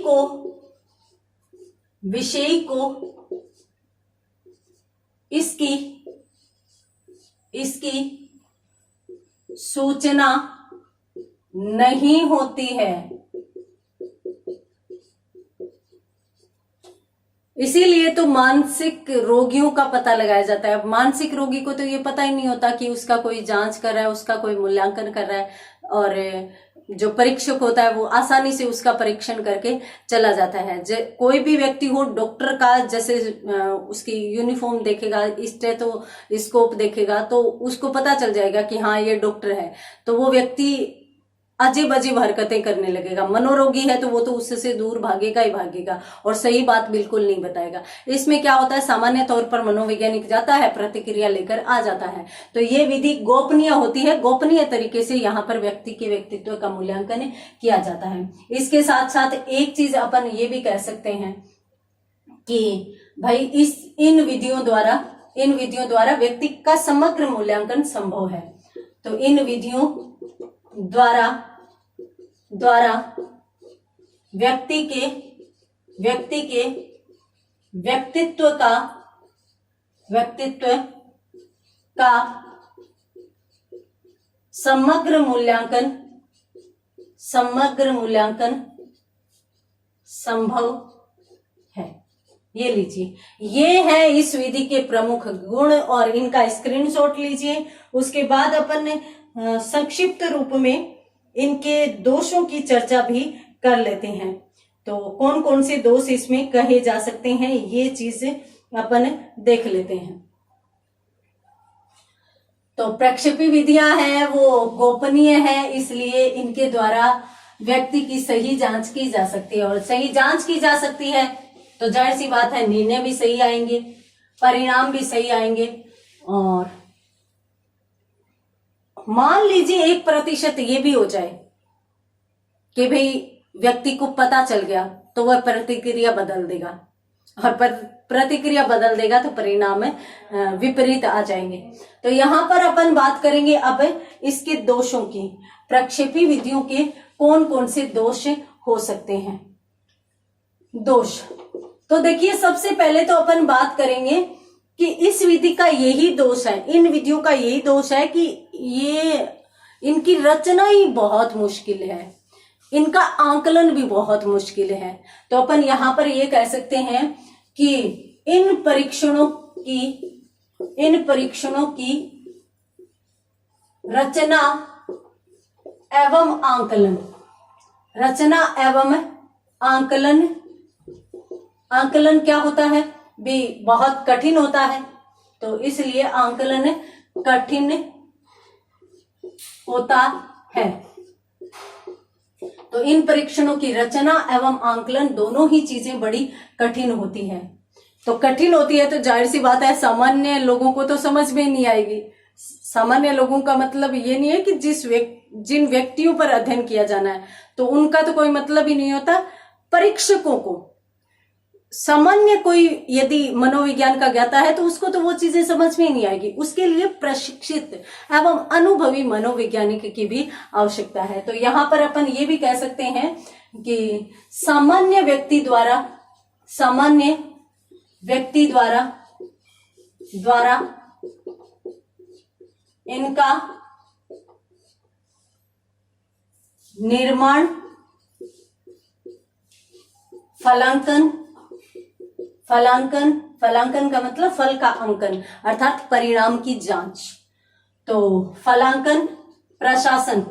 को इसकी सूचना नहीं होती है। इसीलिए तो मानसिक रोगियों का पता लगाया जाता है। मानसिक रोगी को तो ये पता ही नहीं होता कि उसका कोई जांच कर रहा है, उसका कोई मूल्यांकन कर रहा है, और जो परीक्षक होता है वो आसानी से उसका परीक्षण करके चला जाता है। कोई भी व्यक्ति हो, डॉक्टर का जैसे उसकी यूनिफॉर्म देखेगा, स्टेथोस्कोप देखेगा, तो उसको पता चल जाएगा कि हाँ ये डॉक्टर है। तो वो व्यक्ति अजीब अजीब हरकतें करने लगेगा। मनोरोगी है तो वो तो उससे दूर भागेगा ही भागेगा, और सही बात बिल्कुल नहीं बताएगा। इसमें क्या होता है, सामान्य तौर पर मनोवैज्ञानिक जाता है, प्रतिक्रिया लेकर आ जाता है। तो ये विधि गोपनीय होती है। गोपनीय तरीके से यहाँ पर व्यक्ति के व्यक्तित्व का मूल्यांकन किया जाता है। इसके साथ साथ एक चीज अपन ये भी कह सकते हैं कि भाई इन विधियों द्वारा व्यक्ति का समग्र मूल्यांकन संभव है। तो इन विधियों द्वारा व्यक्ति के व्यक्तित्व का समग्र मूल्यांकन संभव है। ये लीजिए, ये है इस विधि के प्रमुख गुण, और इनका स्क्रीनशॉट लीजिए। उसके बाद अपन ने संक्षिप्त रूप में इनके दोषों की चर्चा भी कर लेते हैं। तो कौन कौन से दोष इसमें कहे जा सकते हैं, ये चीज अपन देख लेते हैं। तो प्रक्षेपी विधियां हैं वो गोपनीय है, इसलिए इनके द्वारा व्यक्ति की सही जांच की जा सकती है, और सही जांच की जा सकती है तो जाहिर सी बात है निर्णय भी सही आएंगे, परिणाम भी सही आएंगे। और मान लीजिए 1% ये भी हो जाए कि भाई व्यक्ति को पता चल गया, तो वह प्रतिक्रिया बदल देगा, और प्रतिक्रिया बदल देगा तो परिणाम विपरीत आ जाएंगे। तो यहां पर अपन बात करेंगे अब इसके दोषों की। प्रक्षेपी विधियों के कौन कौन से दोष हो सकते हैं। दोष तो देखिए, सबसे पहले तो अपन बात करेंगे कि इस विधि का यही दोष है, इन विधियों का यही दोष है कि ये इनकी रचना ही बहुत मुश्किल है, इनका आंकलन भी बहुत मुश्किल है। तो अपन यहां पर ये कह सकते हैं कि इन परीक्षणों की रचना एवं आंकलन क्या होता है भी, बहुत कठिन होता है। तो इसलिए आंकलन कठिन होता है। तो इन परीक्षणों की रचना एवं आंकलन दोनों ही चीजें बड़ी कठिन होती हैं। तो कठिन होती है तो जाहिर सी बात है सामान्य लोगों को तो समझ में नहीं आएगी। सामान्य लोगों का मतलब ये नहीं है कि जिन व्यक्तियों पर अध्ययन किया जाना है तो उनका तो कोई मतलब ही नहीं होता। परीक्षकों को, सामान्य कोई यदि मनोविज्ञान का ज्ञाता है तो उसको तो वो चीजें समझ में नहीं आएगी। उसके लिए प्रशिक्षित एवं अनुभवी मनोवैज्ञानिक की भी आवश्यकता है। तो यहाँ पर अपन ये भी कह सकते हैं कि सामान्य व्यक्ति द्वारा इनका निर्माण, फलांकन का मतलब फल का अंकन अर्थात परिणाम की जांच। तो फलांकन, प्रशासन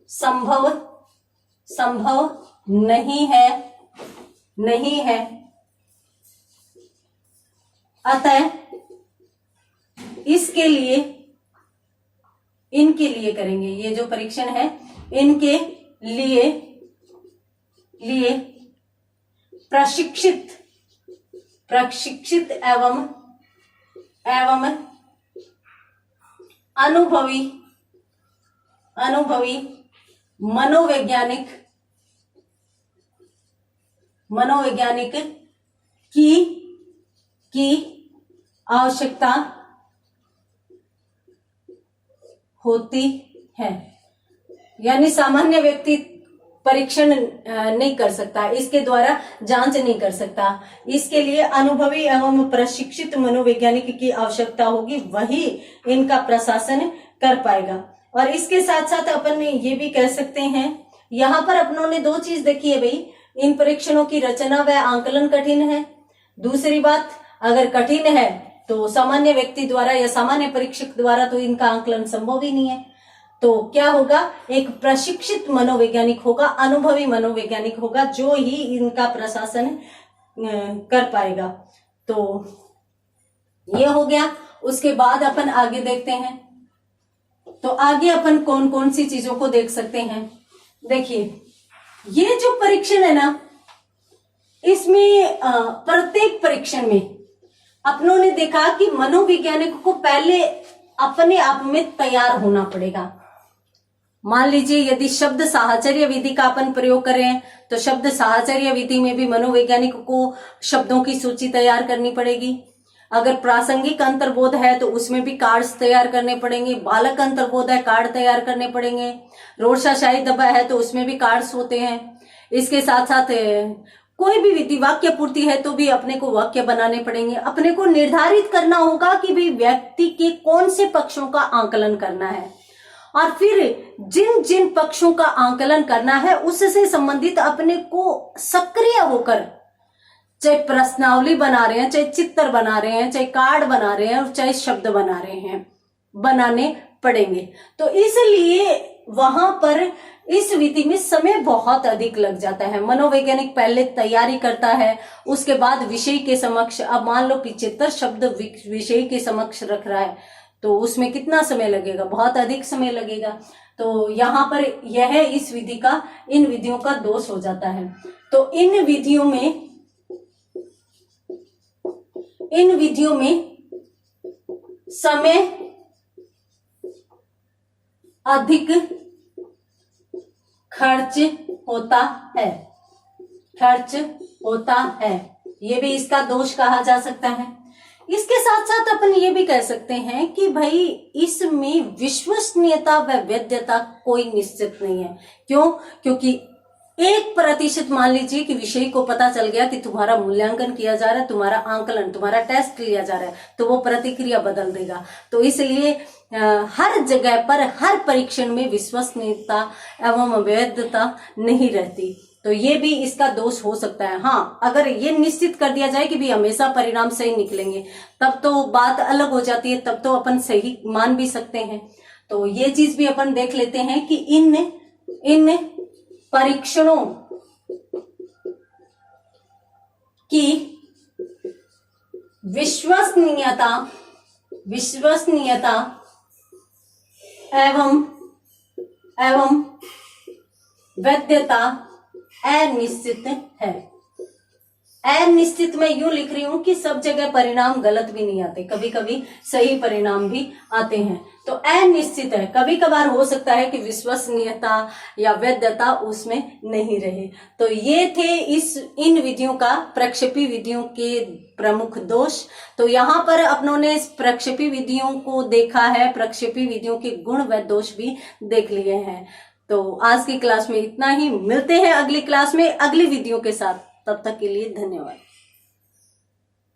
संभव नहीं है। अतः इनके लिए करेंगे, ये जो परीक्षण है इनके लिए प्रशिक्षित एवं अनुभवी मनोवैज्ञानिक की आवश्यकता होती है। यानी सामान्य व्यक्ति परीक्षण नहीं कर सकता, इसके द्वारा जांच नहीं कर सकता। इसके लिए अनुभवी एवं प्रशिक्षित मनोवैज्ञानिक की आवश्यकता होगी, वही इनका प्रशासन कर पाएगा। और इसके साथ साथ अपन ये भी कह सकते हैं, यहाँ पर अपनों ने दो चीज देखी है भाई, इन परीक्षणों की रचना व आंकलन कठिन है। दूसरी बात, अगर कठिन है तो सामान्य व्यक्ति द्वारा या सामान्य परीक्षक द्वारा तो इनका आंकलन संभव ही नहीं है। तो क्या होगा, एक प्रशिक्षित मनोवैज्ञानिक होगा, अनुभवी मनोवैज्ञानिक होगा, जो ही इनका प्रशासन कर पाएगा। तो ये हो गया। उसके बाद अपन आगे देखते हैं। तो आगे अपन कौन कौन सी चीजों को देख सकते हैं। देखिए, ये जो परीक्षण है ना, इसमें प्रत्येक परीक्षण में अपनों ने देखा कि मनोवैज्ञानिक को पहले अपने आप में तैयार होना पड़ेगा। मान लीजिए यदि शब्द साहचर्य विधि का अपन प्रयोग करें तो शब्द साहचर्य विधि में भी मनोवैज्ञानिक को शब्दों की सूची तैयार करनी पड़ेगी। अगर प्रासंगिक अंतर्बोध है तो उसमें भी कार्ड्स तैयार करने पड़ेंगे। बालक अंतर्बोध है, कार्ड तैयार करने पड़ेंगे। रोषाशाही दबा है तो उसमें भी कार्ड्स होते हैं। इसके साथ साथ कोई भी विधि, वाक्य पूर्ति है तो भी अपने को वाक्य बनाने पड़ेंगे। अपने को निर्धारित करना होगा कि भाई व्यक्ति के कौन से पक्षों का आंकलन करना है, और फिर जिन जिन पक्षों का आंकलन करना है उससे संबंधित अपने को सक्रिय होकर, चाहे प्रश्नावली बना रहे हैं, चाहे चित्र बना रहे हैं, चाहे कार्ड बना रहे हैं और चाहे शब्द बना रहे हैं, बनाने पड़ेंगे। तो इसलिए वहां पर इस विधि में समय बहुत अधिक लग जाता है। मनोवैज्ञानिक पहले तैयारी करता है, उसके बाद विषय के समक्ष, अब मान लो 75 शब्द विषय के समक्ष रख रहा है तो उसमें कितना समय लगेगा, बहुत अधिक समय लगेगा। तो यहाँ पर यह इस विधि का, इन विधियों का दोष हो जाता है। तो इन विधियों में समय अधिक खर्च होता है, ये भी इसका दोष कहा जा सकता है। इसके साथ साथ अपन ये भी कह सकते हैं कि भाई इसमें विश्वसनीयता व वैधता कोई निश्चित नहीं है। क्यों? क्योंकि 1% मान लीजिए कि विषय को पता चल गया कि तुम्हारा मूल्यांकन किया जा रहा है, तुम्हारा आंकलन, तुम्हारा टेस्ट लिया जा रहा है, तो वो प्रतिक्रिया बदल देगा। तो इसलिए हर जगह पर, हर परीक्षण में विश्वसनीयता एवं वैधता नहीं रहती। तो ये भी इसका दोष हो सकता है। हाँ, अगर ये निश्चित कर दिया जाए कि भी हमेशा परिणाम सही निकलेंगे तब तो बात अलग हो जाती है, तब तो अपन सही मान भी सकते हैं। तो ये चीज भी अपन देख लेते हैं कि इन परीक्षणों की विश्वसनीयता एवं वैधता अनिश्चित है। अनिश्चित में यूं लिख रही हूं कि सब जगह परिणाम गलत भी नहीं आते, कभी कभी सही परिणाम भी आते हैं। तो अनिश्चित है, कभी कभार हो सकता है कि विश्वसनीयता या वैधता उसमें नहीं रहे। तो ये थे इन विधियों का, प्रक्षेपी विधियों के प्रमुख दोष। तो यहाँ पर अपनों ने प्रक्षेपी विधियों को देखा है, प्रक्षेपी विधियों के गुण व दोष भी देख लिए हैं। तो आज की क्लास में इतना ही, मिलते हैं अगली क्लास में अगली विधियों के साथ। तब तक के लिए धन्यवाद।